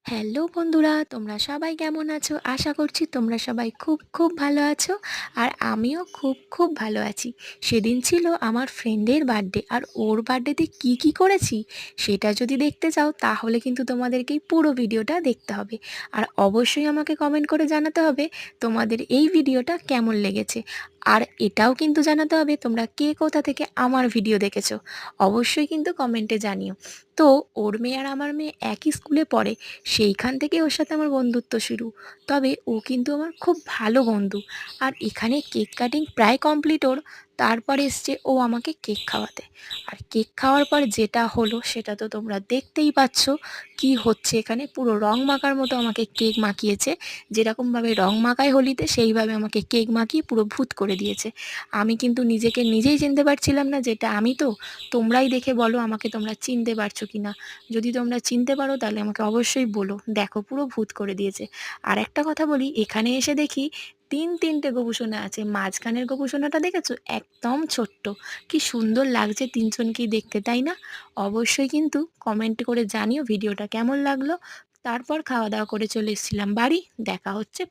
Hello বন্ধুরা, তোমরা সবাই কেমন আছো? আশা করছি তোমরা সবাই খুব খুব ভালো আছো। আর আমিও খুব খুব ভালো আছি। সেদিন ছিল আমার ফ্রেন্ডের বার্থডে, আর ওর বার্থডেতে কি কি করেছি সেটা যদি দেখতে চাও তাহলে কিন্তু তোমাদেরকে এই পুরো ভিডিওটা দেখতে হবে। আর অবশ্যই আমাকে কমেন্ট করে জানাতে হবে তোমাদের এই ভিডিওটা কেমন লেগেছে। আর এটাও কিন্তু জানাতে হবে তোমরা কে কোথা থেকে আমার ভিডিও দেখেছো। অবশ্যই কিন্তু কমেন্টে জানিও। তো ওর মেয়ে আর আমার মেয়ে একই স্কুলে পড়ে, সেইখান থেকে ওর সাথে আমার বন্ধুত্ব শুরু। তবে ও কিন্তু আমার খুব ভালো বন্ধু। আর এখানে কেক কাটিং প্রায় কমপ্লিট ওর। তারপর এসছে ও আমাকে কেক খাওয়াতে। আর কেক খাওয়ার পর যেটা হলো সেটা তো তোমরা দেখতেই পাচ্ছ কি হচ্ছে। এখানে পুরো রং মাখার মতো আমাকে কেক মাখিয়েছে। যেরকমভাবে রং মাখায় হোলিতে সেইভাবে আমাকে কেক মাখিয়ে পুরো ভূত করে দিয়েছে। আমি কিন্তু নিজেকে নিজেই চিনতে পারছিলাম না যেটা আমি তো। তোমরাই দেখে বলো আমাকে তোমরা চিনতে পারছো কি না। যদি তোমরা চিনতে পারো তাহলে আমাকে অবশ্যই বলো। দেখো পুরো ভূত করে দিয়েছে। আর একটা কথা বলি, এখানে এসে দেখি তিনটে গোপুসোনা আছে। মাঝখানের গোপুসোনাটা দেখেছো, একদম ছোট্ট। কি সুন্দর লাগছে তিনজনকেই দেখতে, তাই না? অবশ্যই কিন্তু কমেন্ট করে জানিও ভিডিওটা কেমন লাগলো। তারপর খাওয়া দাওয়া করে চলে এসেছিলাম বাড়ি। দেখা হচ্ছে